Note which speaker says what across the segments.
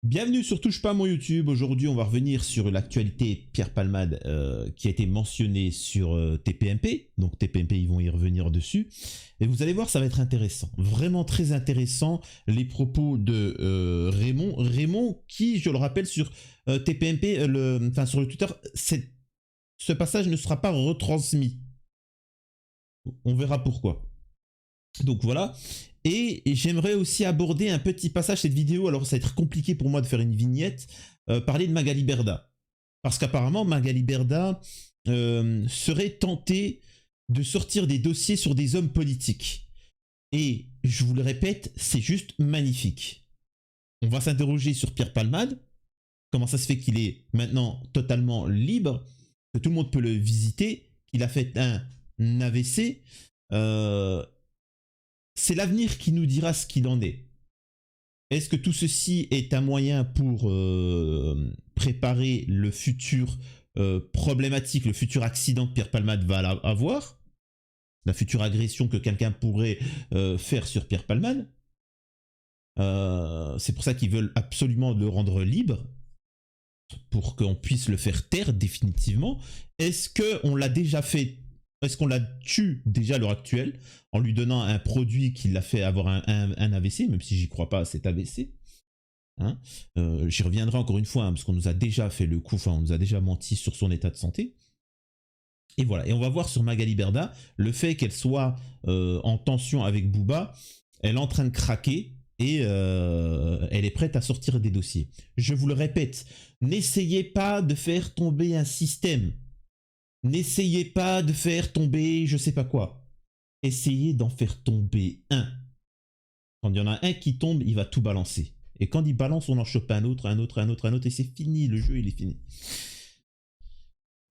Speaker 1: Bienvenue sur Touche pas mon YouTube. Aujourd'hui, on va revenir sur l'actualité Pierre Palmade qui a été mentionnée sur TPMP. Donc TPMP, ils vont y revenir dessus. Et vous allez voir, ça va être intéressant. Vraiment très intéressant, les propos de Raymond. Raymond qui, je le rappelle, sur TPMP, sur le Twitter, ce passage ne sera pas retransmis. On verra pourquoi. Donc voilà. Et j'aimerais aussi aborder un petit passage de cette vidéo, alors ça va être compliqué pour moi de faire une vignette, parler de Magali Berda. Parce qu'apparemment Magali Berda serait tentée de sortir des dossiers sur des hommes politiques. Et je vous le répète, c'est juste magnifique. On va s'interroger sur Pierre Palmade, comment ça se fait qu'il est maintenant totalement libre, que tout le monde peut le visiter, qu'il a fait un AVC, c'est l'avenir qui nous dira ce qu'il en est. Est-ce que tout ceci est un moyen pour préparer le futur problématique, le futur accident que Pierre Palmade va avoir, la future agression que quelqu'un pourrait faire sur Pierre Palmade? C'est pour ça qu'ils veulent absolument le rendre libre, pour qu'on puisse le faire taire définitivement. Est-ce qu'on l'a déjà fait? Est-ce qu'on la tue déjà à l'heure actuelle en lui donnant un produit qui l'a fait avoir un AVC, même si j'y crois pas à cet AVC, hein? J'y reviendrai encore une fois, hein, parce qu'on nous a déjà fait le coup, enfin on nous a déjà menti sur son état de santé. Et voilà, et on va voir sur Magali Berda, le fait qu'elle soit en tension avec Booba, elle est en train de craquer, et elle est prête à sortir des dossiers. Je vous le répète, n'essayez pas de faire tomber un système. N'essayez pas de faire tomber je sais pas quoi. Essayez d'en faire tomber un. Quand il y en a un qui tombe, il va tout balancer. Et quand il balance, on en chope un autre, un autre, un autre, un autre, et c'est fini, le jeu il est fini.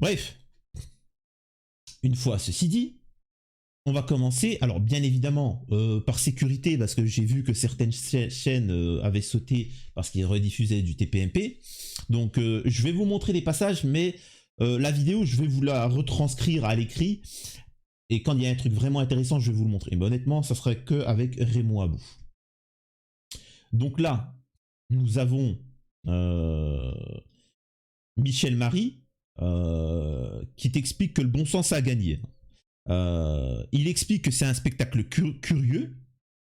Speaker 1: Bref. Une fois ceci dit, on va commencer, alors bien évidemment, par sécurité, parce que j'ai vu que certaines chaînes avaient sauté parce qu'ils rediffusaient du TPMP. Donc je vais vous montrer des passages, mais la vidéo, je vais vous la retranscrire à l'écrit. Et quand il y a un truc vraiment intéressant, je vais vous le montrer. Mais honnêtement, ça serait qu'avec Raymond Abou. Donc là, nous avons Michel Marie qui t'explique que le bon sens a gagné. Il explique que c'est un spectacle curieux,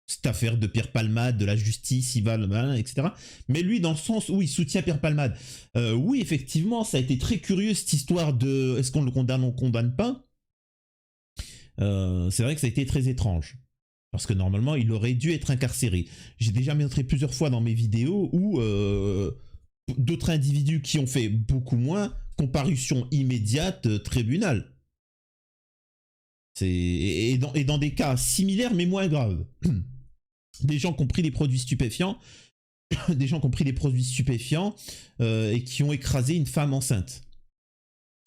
Speaker 1: cette affaire de Pierre Palmade, de la justice, il va, etc. Mais lui, dans le sens où il soutient Pierre Palmade, oui, effectivement, ça a été très curieux cette histoire de est-ce qu'on le condamne ou on ne condamne pas. C'est vrai que ça a été très étrange. Parce que normalement, il aurait dû être incarcéré. J'ai déjà montré plusieurs fois dans mes vidéos où d'autres individus qui ont fait beaucoup moins, comparution immédiate, tribunal. Et dans des cas similaires mais moins graves. Des gens qui ont pris des produits stupéfiants, des gens qui ont pris des produits stupéfiants et qui ont écrasé une femme enceinte.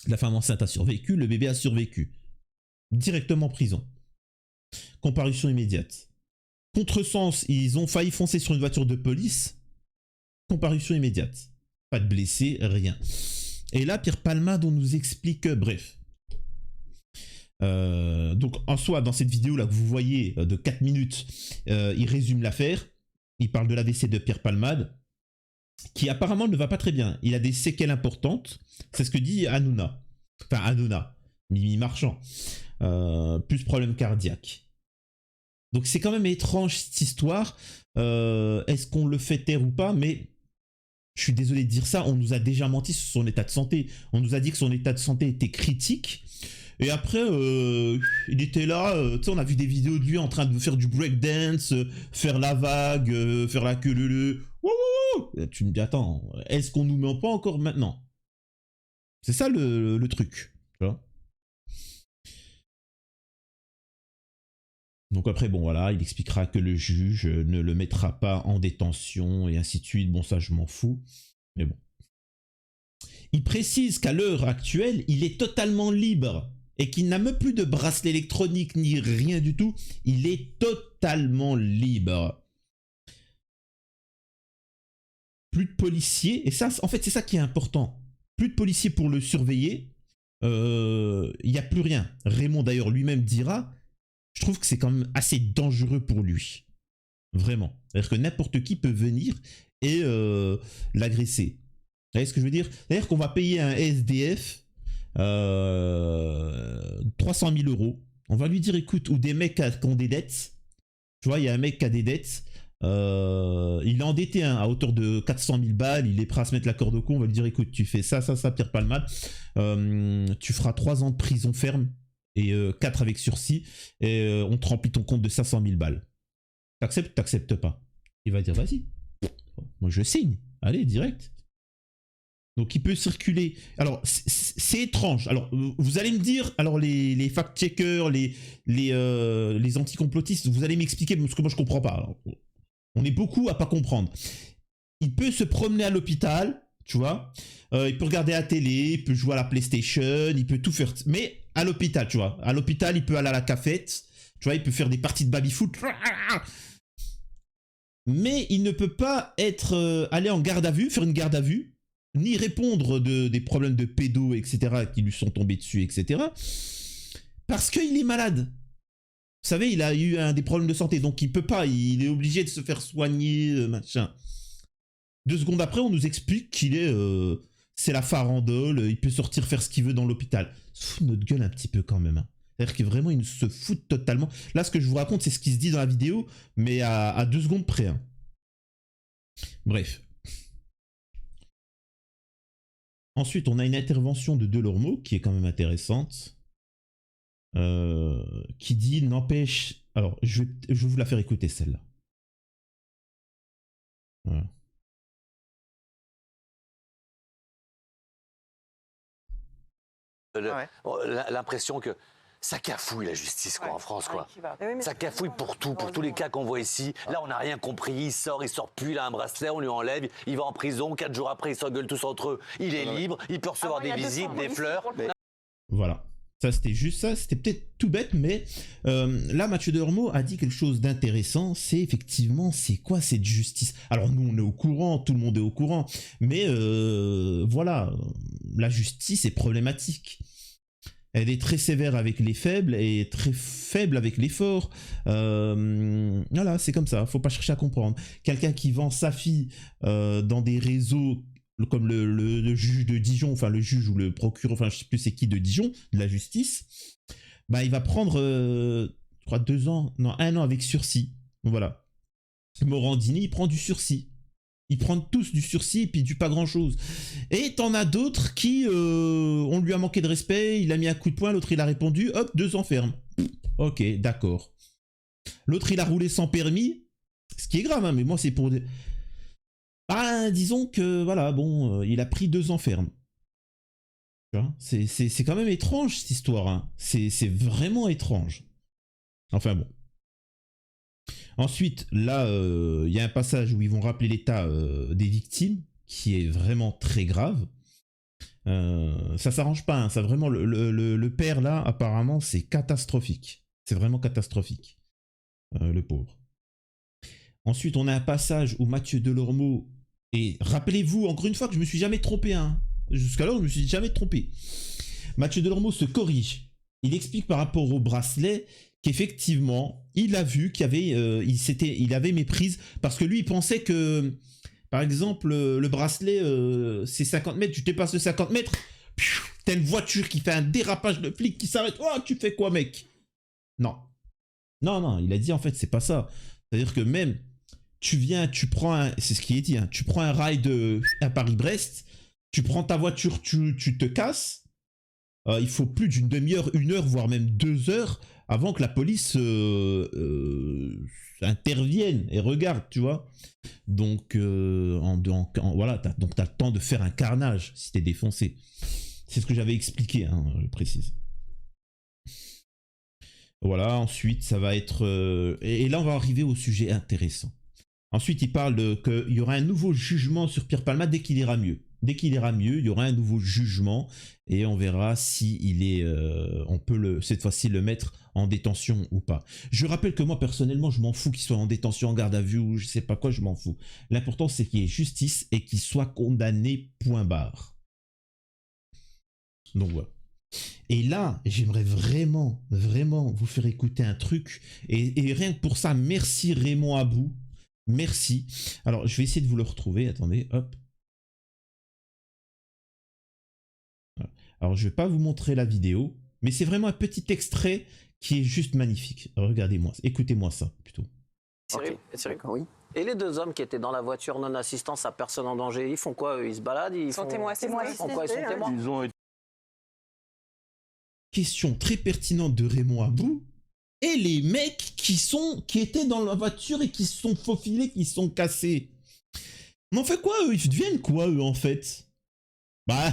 Speaker 1: La femme enceinte a survécu, le bébé a survécu. Directement prison. Comparution immédiate. Contresens, ils ont failli foncer sur une voiture de police. Comparution immédiate. Pas de blessés, rien. Et là, Pierre Palmade, on nous explique, bref. Donc en soi, dans cette vidéo là que vous voyez de 4 minutes, il résume l'affaire. Il parle de l'AVC de Pierre Palmade, qui apparemment ne va pas très bien. Il a des séquelles importantes. C'est ce que dit Hanouna. Enfin Hanouna, Mimi Marchand. Plus problème cardiaque. Donc c'est quand même étrange cette histoire. Est-ce qu'on le fait taire ou pas? Mais je suis désolé de dire ça, on nous a déjà menti sur son état de santé. On nous a dit que son état de santé était critique. Et après, il était là, tu sais, on a vu des vidéos de lui en train de faire du breakdance, faire la vague, faire la queue leu. Tu me dis, attends, est-ce qu'on nous ment pas encore maintenant? C'est ça le truc, tu vois. Donc après, bon voilà, il expliquera que le juge ne le mettra pas en détention et ainsi de suite. Bon, ça, je m'en fous, mais bon. Il précise qu'à l'heure actuelle, il est totalement libre et qu'il n'a même plus de bracelet électronique ni rien du tout. Il est totalement libre. Plus de policiers, et ça, en fait, c'est ça qui est important. Plus de policiers pour le surveiller. Il n'y a plus rien. Raymond, d'ailleurs, lui-même dira, je trouve que c'est quand même assez dangereux pour lui. Vraiment. C'est-à-dire que n'importe qui peut venir et l'agresser. Vous voyez ce que je veux dire? C'est-à-dire qu'on va payer un SDF 300 000 euros. On va lui dire, écoute, ou des mecs qui ont des dettes. Tu vois, il y a un mec qui a des dettes. Il est endetté hein, à hauteur de 400 000 balles. Il est prêt à se mettre la corde au cou. On va lui dire, écoute, tu fais ça, Pierre Palmade. Tu feras 3 ans de prison ferme et 4 avec sursis. Et on te remplit ton compte de 500 000 balles. T'acceptes, t'acceptes pas. Il va dire, vas-y. Moi, je signe. Allez, direct. Donc il peut circuler. Alors c'est étrange. Alors vous allez me dire, alors les fact-checkers, les anticomplotistes, vous allez m'expliquer parce que moi je comprends pas. Alors, on est beaucoup à pas comprendre. Il peut se promener à l'hôpital, tu vois. Il peut regarder la télé, il peut jouer à la PlayStation, il peut tout faire. Mais à l'hôpital, tu vois. À l'hôpital, il peut aller à la cafette, tu vois. Il peut faire des parties de baby-foot. Mais il ne peut pas être aller en garde à vue, faire une garde à vue, ni répondre des problèmes de pédo, etc., qui lui sont tombés dessus, etc., parce qu'il est malade. Vous savez, il a eu des problèmes de santé, donc il peut pas, il est obligé de se faire soigner, machin. 2 secondes après, on nous explique qu'il est... c'est la farandole, il peut sortir faire ce qu'il veut dans l'hôpital. Il se fout de notre gueule un petit peu quand même. Hein. C'est-à-dire que vraiment, il se fout totalement. Là, ce que je vous raconte, c'est ce qui se dit dans la vidéo, mais à 2 secondes près. Hein. Bref. Ensuite, on a une intervention de Delormeau qui est quand même intéressante. Qui dit n'empêche. Alors, je vais vous la faire écouter celle-là. Voilà.
Speaker 2: L'impression que ça cafouille la justice quoi, en France. Quoi. Ça cafouille pour tout, pour tous les cas qu'on voit ici. Là, on n'a rien compris. Il sort plus, il a un bracelet, on lui enlève, il va en prison. 4 jours après, ils s'engueulent tous entre eux. Il est libre, il peut recevoir des visites, des fleurs.
Speaker 1: Voilà. Ça, c'était juste ça. C'était peut-être tout bête, mais là, Mathieu Delormeau a dit quelque chose d'intéressant. C'est effectivement, c'est quoi cette justice? Alors, nous, on est au courant, tout le monde est au courant. Mais voilà, la justice est problématique. Elle est très sévère avec les faibles et très faible avec les forts. Voilà, c'est comme ça. Faut pas chercher à comprendre. Quelqu'un qui vend sa fille dans des réseaux comme le juge de Dijon, enfin le juge ou le procureur, enfin je sais plus c'est qui de Dijon, de la justice, bah il va prendre, je crois 2 ans, non 1 an avec sursis. Donc, voilà. Morandini, il prend du sursis. Ils prennent tous du sursis et puis du pas grand chose. Et t'en as d'autres qui, on lui a manqué de respect, il a mis un coup de poing, l'autre il a répondu, hop, 2 ans ferme. Ok, d'accord. L'autre il a roulé sans permis, ce qui est grave, hein, mais moi c'est pour... Ah, disons que, voilà, bon, il a pris 2 ans ferme. C'est quand même étrange cette histoire, hein. C'est vraiment étrange. Enfin bon. Ensuite, là, il y a un passage où ils vont rappeler l'état des victimes, qui est vraiment très grave. Ça s'arrange pas, hein. Ça vraiment, le père là, apparemment, c'est catastrophique. C'est vraiment catastrophique. Le pauvre. Ensuite, on a un passage où Mathieu Delormeau, et rappelez-vous, encore une fois, que je me suis jamais trompé, hein. Jusqu'alors, je me suis jamais trompé. Mathieu Delormeau se corrige. Il explique par rapport au bracelet qu'effectivement, il a vu qu'il y avait, il avait méprise parce que lui, il pensait que, par exemple, le bracelet, c'est 50 mètres, tu dépasses de 50 mètres, t'as une voiture qui fait un dérapage de flic qui s'arrête. Oh, tu fais quoi, mec? Non. Non, il a dit en fait, c'est pas ça. C'est-à-dire que même, tu viens, tu prends c'est ce qui est dit, hein, tu prends un ride à Paris-Brest, tu prends ta voiture, tu te casses, il faut plus d'une demi-heure, 1 heure, voire même 2 heures avant que la police intervienne et regarde, tu vois. Donc, voilà, donc t'as le temps de faire un carnage si t'es défoncé. C'est ce que j'avais expliqué, hein, je précise. Voilà, ensuite, ça va être... et là, on va arriver au sujet intéressant. Ensuite, il parle qu'il y aura un nouveau jugement sur Pierre Palmade dès qu'il ira mieux. Dès qu'il ira mieux, il y aura un nouveau jugement et on verra si on peut cette fois-ci le mettre en détention ou pas. Je rappelle que moi, personnellement, je m'en fous qu'il soit en détention, en garde à vue ou je sais pas quoi, je m'en fous. L'important, c'est qu'il y ait justice et qu'il soit condamné, point barre. Donc voilà. Et là, j'aimerais vraiment, vraiment vous faire écouter un truc. Et rien que pour ça, merci Raymond Abou. Merci. Alors, je vais essayer de vous le retrouver. Attendez, hop. Voilà. Alors, je vais pas vous montrer la vidéo, mais c'est vraiment un petit extrait qui est juste magnifique. Regardez-moi, écoutez-moi ça, plutôt.
Speaker 3: Cyril, oui. Et les deux hommes qui étaient dans la voiture non-assistance à personne en danger, ils font quoi eux? Ils se baladent, ils
Speaker 4: sont
Speaker 3: font...
Speaker 4: témoins.
Speaker 3: Ils font quoi? Ils sont témoins.
Speaker 5: Ils ont été...
Speaker 1: Question très pertinente de Raymond Abou. Et les mecs qui étaient dans la voiture et qui se sont faufilés, qui se sont cassés. Mais en fait quoi, eux? Ils deviennent quoi, eux, en fait? Bah,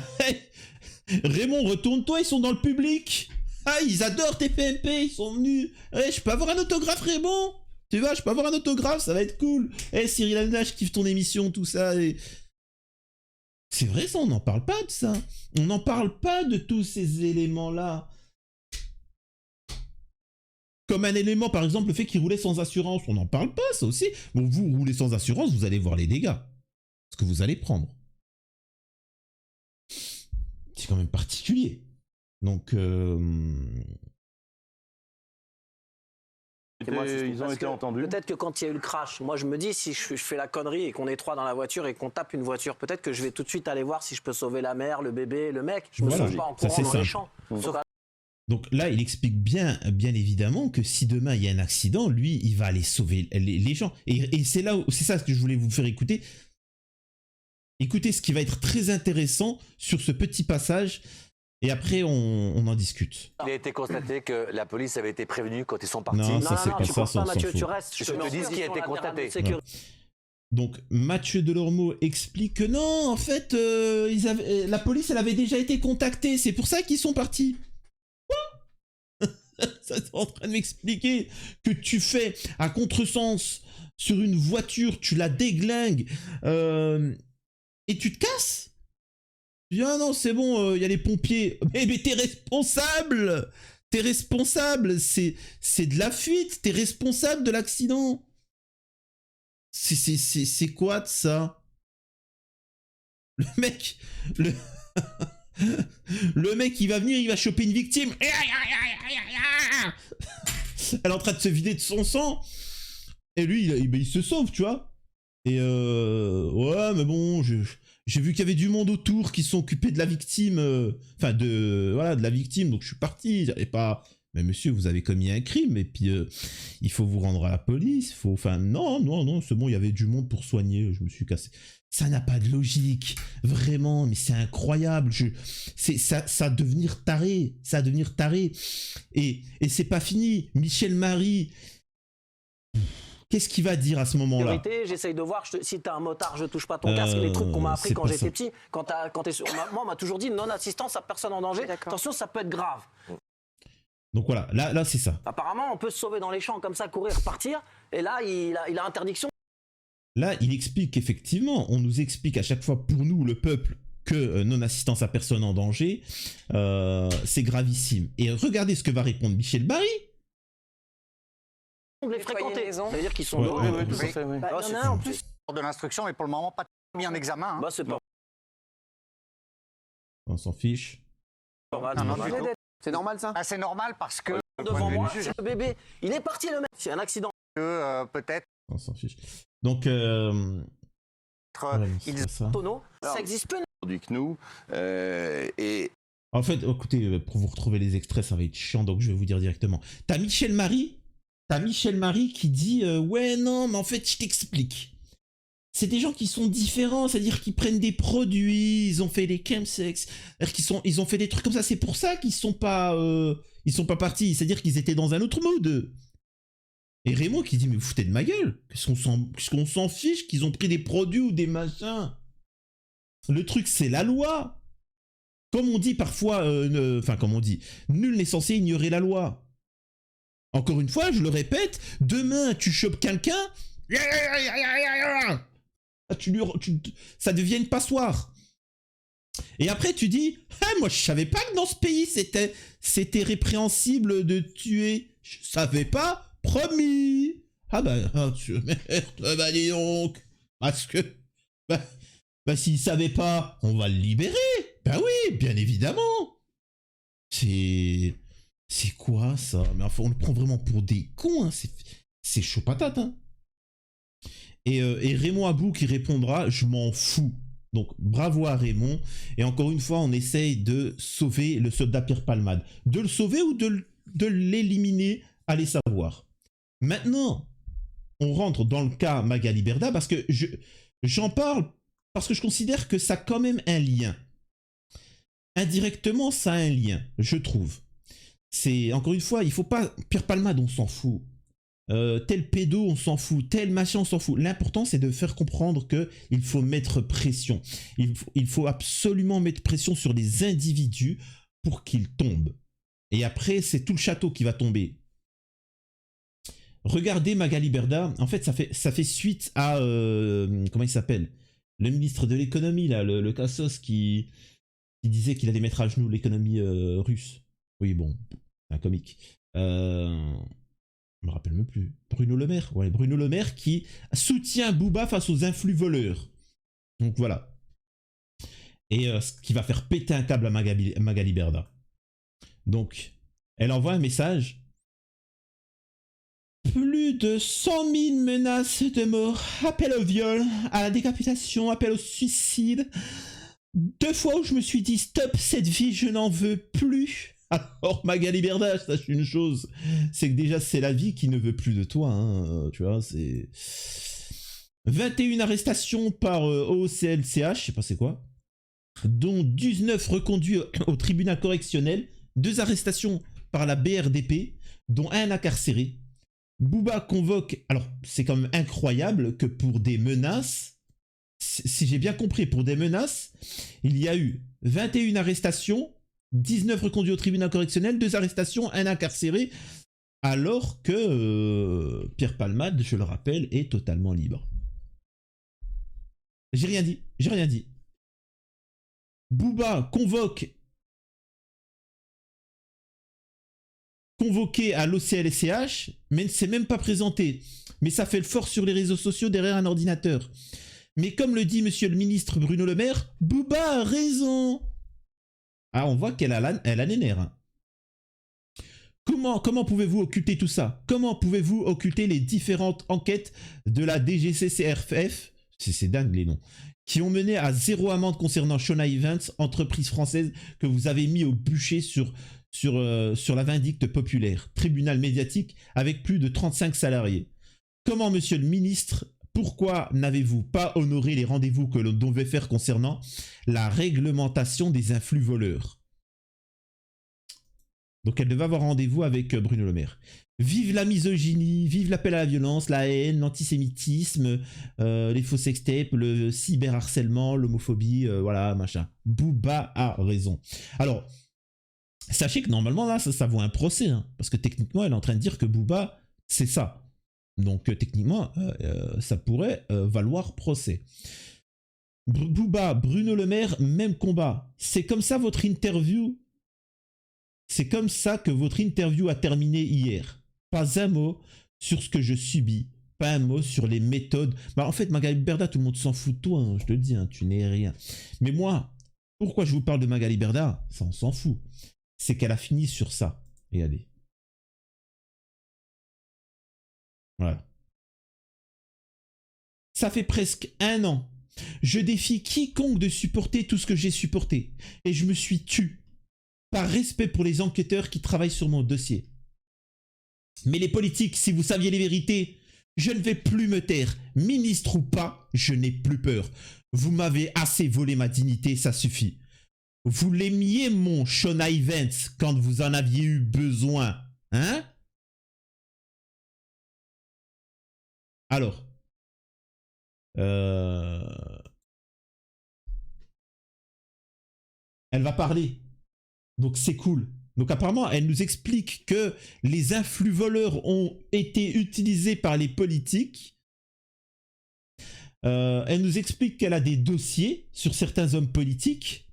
Speaker 1: Raymond, retourne-toi, ils sont dans le public. Ah, ils adorent TPMP, ils sont venus. Ouais, je peux avoir un autographe, Raymond? Tu vois, je peux avoir un autographe, ça va être cool. Eh, Cyril Hanouna, je kiffe ton émission, tout ça. Et... c'est vrai, ça, on n'en parle pas de ça. On n'en parle pas de tous ces éléments-là. Comme un élément, par exemple, le fait qu'il roulait sans assurance. On n'en parle pas, ça aussi. Bon, vous roulez sans assurance, vous allez voir les dégâts. Ce que vous allez prendre. C'est quand même particulier. Donc,
Speaker 5: ils ont été entendus.
Speaker 3: Peut-être que quand il y a eu le crash, moi je me dis, si je fais la connerie et qu'on est trois dans la voiture et qu'on tape une voiture, peut-être que je vais tout de suite aller voir si je peux sauver la mère, le bébé, le mec. Je me sauve pas en courant dans les champs.
Speaker 1: Donc là, il explique bien évidemment que si demain il y a un accident, lui, il va aller sauver les gens. Et c'est là où, c'est ça que je voulais vous faire écouter. Écoutez ce qui va être très intéressant sur ce petit passage. Et après, on en discute.
Speaker 2: Il a été constaté que la police avait été prévenue quand ils sont partis.
Speaker 1: Non, ça c'est pas ça, ça
Speaker 3: Mathieu, tu restes.
Speaker 2: Je te dis ce qui a été constaté.
Speaker 1: Donc, Mathieu Delormeau explique que non, en fait, la police, elle avait déjà été contactée. C'est pour ça qu'ils sont partis. Quoi? Ça, c'est en train de m'expliquer que tu fais à contresens sur une voiture, tu la déglingues et tu te casses. Tu dis, ah non, c'est bon, il y a les pompiers. Mais t'es responsable. T'es responsable. C'est de la fuite. T'es responsable de l'accident. C'est quoi de ça? Le mec... Le mec, il va venir, il va choper une victime. Elle est en train de se vider de son sang. Et lui, il se sauve, tu vois. Et ouais, mais bon, j'ai vu qu'il y avait du monde autour qui sont occupés de la victime. Enfin, de la victime. Donc je suis parti. J'avais pas... Mais monsieur, vous avez commis un crime. Et puis, il faut vous rendre à la police. Enfin, non, c'est bon, il y avait du monde pour soigner. Je me suis cassé. Ça n'a pas de logique. Vraiment, mais c'est incroyable. Ça va devenir taré. Ça va devenir taré. Et c'est pas fini. Michel Marie... Qu'est-ce qu'il va dire à ce moment-là?
Speaker 3: J'essaye de voir, si t'as un motard, je touche pas ton casque. Les trucs qu'on m'a appris quand j'étais petit. Quand t'es sur... Moi, on m'a toujours dit non-assistance à personne en danger. Attention, ça peut être grave.
Speaker 1: Donc voilà, là c'est ça.
Speaker 3: Apparemment, on peut se sauver dans les champs comme ça, courir, partir. Et là, il a interdiction.
Speaker 1: Là, il explique qu'effectivement, on nous explique à chaque fois pour nous, le peuple, que non-assistance à personne en danger, c'est gravissime. Et regardez ce que va répondre Michel Barry.
Speaker 3: Les fréquenter. Ça veut dire qu'ils sont
Speaker 5: Oui, tout à fait. Oui.
Speaker 4: Bah, il y en a un en plus de l'instruction, mais pour le moment pas mis en examen. Hein.
Speaker 3: Bah, c'est pas.
Speaker 1: On s'en fiche.
Speaker 4: C'est normal ça?
Speaker 6: C'est normal parce que
Speaker 3: devant moi, le bébé, il est parti le mec. C'est un accident.
Speaker 6: Peut-être.
Speaker 1: On s'en fiche. Donc,
Speaker 3: ça existe plus.
Speaker 5: Que nous et
Speaker 1: en fait, écoutez, pour vous retrouver les extraits, ça va être chiant, donc je vais vous dire directement. T'as Michel Marie qui dit ouais, non, mais en fait, je t'explique. C'est des gens qui sont différents, c'est-à-dire qu'ils prennent des produits, ils ont fait des chemsex, c'est-à-dire ils ont fait des trucs comme ça. C'est pour ça qu'ils sont pas partis. C'est-à-dire qu'ils étaient dans un autre mode. Et Raymond qui dit mais vous foutez de ma gueule. Qu'est-ce qu'on s'en fiche qu'ils ont pris des produits ou des machins. Le truc, c'est la loi. Comme on dit parfois, comme on dit, nul n'est censé ignorer la loi. Encore une fois, je le répète, demain tu chopes quelqu'un, ça devient une passoire. Et après tu dis, ah, moi je savais pas que dans ce pays c'était répréhensible de tuer. Je savais pas, promis. Ah bah, merde, bah dis donc. Parce que, bah s'il savait pas, on va le libérer. Bah oui, bien évidemment. C'est quoi ça? Mais enfin, on le prend vraiment pour des cons, hein. C'est chaud patate, hein. Et Raymond Abou qui répondra, je m'en fous. Donc bravo à Raymond. Et encore une fois, on essaye de sauver le soldat Pierre Palmade. De le sauver ou de l'éliminer, allez savoir. Maintenant, on rentre dans le cas Magali Berda parce que j'en parle parce que je considère que ça a quand même un lien. Indirectement, ça a un lien, je trouve. C'est, encore une fois, il faut pas... Pierre Palmade, on s'en fout. Tel pédo, on s'en fout. Tel machin, on s'en fout. L'important, c'est de faire comprendre qu'il faut mettre pression. Il faut absolument mettre pression sur des individus pour qu'ils tombent. Et après, c'est tout le château qui va tomber. Regardez Magali Berda. En fait, ça fait suite à... comment il s'appelle? Le ministre de l'économie, là, le Cassos, qui disait qu'il allait mettre à genoux l'économie russe. Oui, bon, un comique. Je me rappelle même plus. Bruno Le Maire. Ouais, Bruno Le Maire qui soutient Booba face aux influx voleurs. Donc voilà. Et ce qui va faire péter un câble à Magali Berda. Donc, elle envoie un message. Plus de 100 000 menaces de mort, appel au viol, à la décapitation, appel au suicide. 2 fois où je me suis dit stop, cette vie, je n'en veux plus. Alors Magali Berda, sache une chose, c'est que déjà c'est la vie qui ne veut plus de toi, hein, tu vois, c'est... 21 arrestations par OCLCH, je sais pas c'est quoi, dont 19 reconduits au tribunal correctionnel, 2 arrestations par la BRDP, dont 1 incarcéré. Booba convoque, alors c'est quand même incroyable que pour des menaces, si j'ai bien compris, pour des menaces, il y a eu 21 arrestations, 19 reconduits au tribunal correctionnel, 2 arrestations, 1 incarcéré, alors que Pierre Palmade, je le rappelle, est totalement libre. J'ai rien dit. Booba convoqué à l'OCLCH, mais ne s'est même pas présenté. Mais ça fait le fort sur les réseaux sociaux derrière un ordinateur. Mais comme le dit monsieur le ministre Bruno Le Maire, Booba a raison. Ah, on voit qu'elle a les nerfs. Hein. Comment pouvez-vous occulter tout ça? Comment pouvez-vous occulter les différentes enquêtes de la DGCCRF, c'est dingue les noms, qui ont mené à 0 amende concernant Shona Events, entreprise française que vous avez mis au bûcher sur la vindicte populaire, tribunal médiatique avec plus de 35 salariés. Comment, monsieur le ministre, pourquoi n'avez-vous pas honoré les rendez-vous que l'on devait faire concernant la réglementation des influx voleurs? Donc elle devait avoir rendez-vous avec Bruno Le Maire. Vive la misogynie, vive l'appel à la violence, la haine, l'antisémitisme, les faux sextapes, le cyberharcèlement, l'homophobie, voilà, machin. Booba a raison. Alors, sachez que normalement, là, ça vaut un procès, hein, parce que techniquement, elle est en train de dire que Booba, c'est ça. Donc, techniquement, ça pourrait valoir procès. Booba, Bruno Le Maire, même combat. C'est comme ça votre interview. C'est comme ça que votre interview a terminé hier. Pas un mot sur ce que je subis. Pas un mot sur les méthodes. Bah, en fait, Magali Berda, tout le monde s'en fout de toi, hein, je te le dis, hein, tu n'es rien. Mais moi, pourquoi je vous parle de Magali Berda? Ça, on s'en fout. C'est qu'elle a fini sur ça. Regardez. Voilà. Ça fait presque 1 an. Je défie quiconque de supporter tout ce que j'ai supporté. Et je me suis tu. Par respect pour les enquêteurs qui travaillent sur mon dossier. Mais les politiques, si vous saviez les vérités, je ne vais plus me taire. Ministre ou pas, je n'ai plus peur. Vous m'avez assez volé ma dignité, ça suffit. Vous l'aimiez, mon Shona Events, quand vous en aviez eu besoin, hein? Alors, elle va parler. Donc c'est cool. Donc apparemment, elle nous explique que les influx voleurs ont été utilisés par les politiques. Elle nous explique qu'elle a des dossiers sur certains hommes politiques.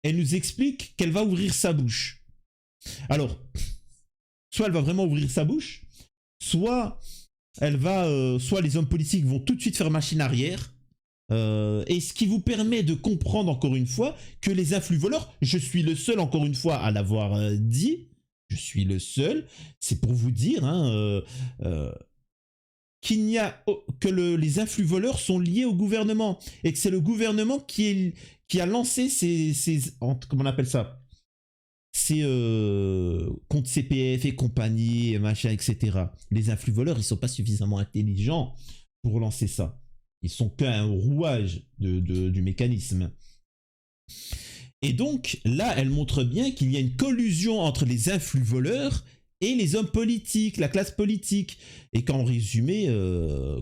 Speaker 1: Elle nous explique qu'elle va ouvrir sa bouche. Alors, soit elle va vraiment ouvrir sa bouche, soit soit les hommes politiques vont tout de suite faire machine arrière. Et ce qui vous permet de comprendre encore une fois que les influx voleurs, je suis le seul encore une fois à l'avoir dit, je suis le seul, c'est pour vous dire, hein, les influx voleurs sont liés au gouvernement et que c'est le gouvernement qui a lancé comment on appelle ça, ces comptes CPF et compagnie, et machin, etc. Les influx voleurs, ils sont pas suffisamment intelligents pour lancer ça. Ils sont qu'un rouage du mécanisme. Et donc, là, elle montre bien qu'il y a une collusion entre les influx voleurs et les hommes politiques, la classe politique. Et qu'en résumé,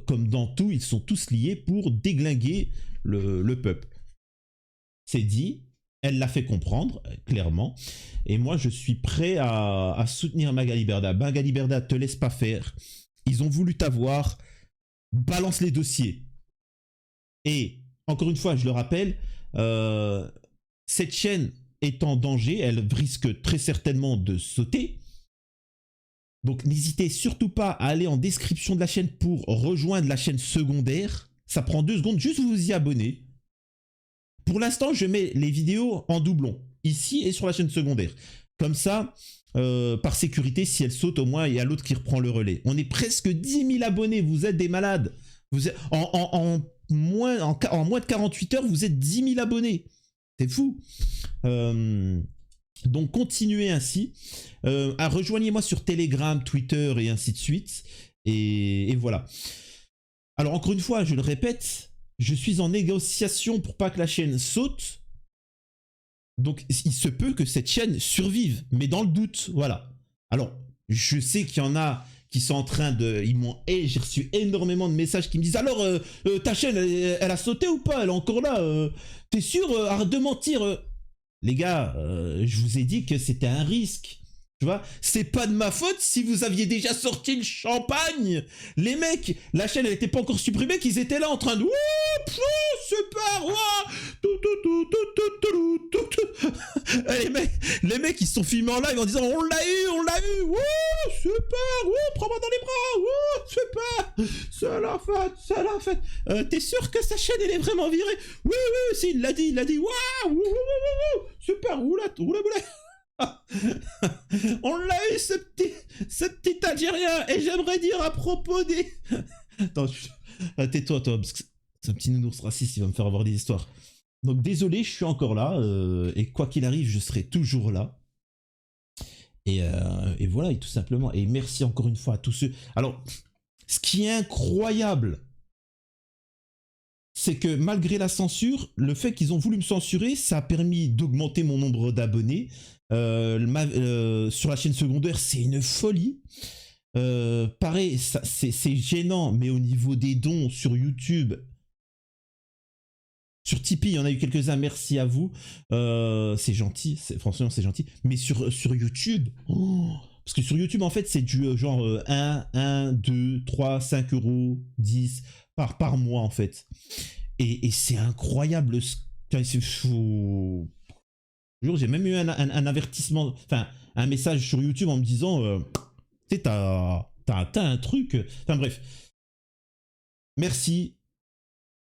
Speaker 1: comme dans tout, ils sont tous liés pour déglinguer le peuple. C'est dit, elle l'a fait comprendre, clairement. Et moi, je suis prêt à soutenir Magali Berda. Magali Berda, te laisse pas faire. Ils ont voulu t'avoir. Balance les dossiers. Et, encore une fois, je le rappelle, cette chaîne est en danger. Elle risque très certainement de sauter. Donc, n'hésitez surtout pas à aller en description de la chaîne pour rejoindre la chaîne secondaire. Ça prend 2 secondes, juste vous y abonner. Pour l'instant, je mets les vidéos en doublon, ici et sur la chaîne secondaire. Comme ça, par sécurité, si elle saute, au moins, il y a l'autre qui reprend le relais. On est presque 10 000 abonnés, vous êtes des malades. Vous êtes, en moins de 48 heures, vous êtes 10 000 abonnés. C'est fou. Donc, continuez ainsi. Rejoignez-moi sur Telegram, Twitter et ainsi de suite. Et voilà. Alors, encore une fois, je le répète, je suis en négociation pour pas que la chaîne saute. Donc, il se peut que cette chaîne survive, mais dans le doute, voilà. Alors, je sais qu'il y en a qui sont en train de... j'ai reçu énormément de messages qui me disent « Alors, ta chaîne, elle a sauté ou pas? Elle est encore là? T'es sûr? Arrête de mentir !» Les gars, je vous ai dit que c'était un risque. Tu vois, c'est pas de ma faute si vous aviez déjà sorti le champagne. Les mecs, la chaîne elle était pas encore supprimée, qu'ils étaient là en train de super, les mecs ils se sont filmés en live en disant on l'a eu, super, prends-moi dans les bras, super, c'est la fête. T'es sûr que sa chaîne elle est vraiment virée? Oui, si, il l'a dit, super, oula. On l'a eu ce petit Algérien. Et j'aimerais dire à propos des... Attends, tais-toi toi, parce que c'est un petit nounours raciste, il va me faire avoir des histoires. Donc désolé, je suis encore là, et quoi qu'il arrive, je serai toujours là. Et voilà, et tout simplement. Et merci encore une fois à tous ceux... Alors, ce qui est incroyable, c'est que malgré la censure, le fait qu'ils ont voulu me censurer, ça a permis d'augmenter mon nombre d'abonnés. Sur la chaîne secondaire, c'est une folie. Pareil, c'est gênant, mais au niveau des dons sur YouTube, sur Tipeee, il y en a eu quelques-uns, merci à vous. C'est gentil, franchement c'est gentil. Mais sur YouTube, parce que sur YouTube, en fait, c'est du genre 1, 2, 3, 5 euros, 10 par mois, en fait. Et c'est incroyable. C'est fou. J'ai même eu un avertissement, enfin un message sur YouTube en me disant tu sais, t'as atteint un truc. Enfin bref. Merci.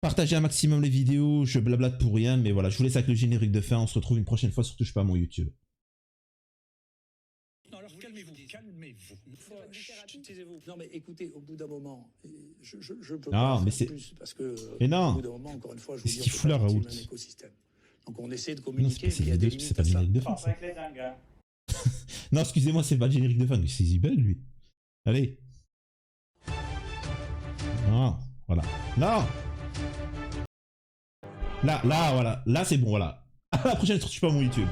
Speaker 1: Partagez un maximum les vidéos, je blablate pour rien, mais voilà, je vous laisse avec le générique de fin, on se retrouve une prochaine fois sur Touche pas à mon YouTube.
Speaker 7: Non, alors calmez-vous. Taisez-vous. Non mais écoutez, au bout d'un moment, je peux pas faire plus parce que
Speaker 1: mais non.
Speaker 7: Au bout d'un moment, encore une fois, je vous dis,
Speaker 1: qu'est-ce qu'il fout là, Raoult?
Speaker 7: Donc on essaie de communiquer.
Speaker 1: Non, c'est pas le générique de fin. Non, excusez-moi, c'est pas le générique de fin. C'est Zibel, lui. Allez. Non, voilà. Non. Là, voilà. Là, c'est bon, voilà. À la prochaine, je suis pas mon YouTube.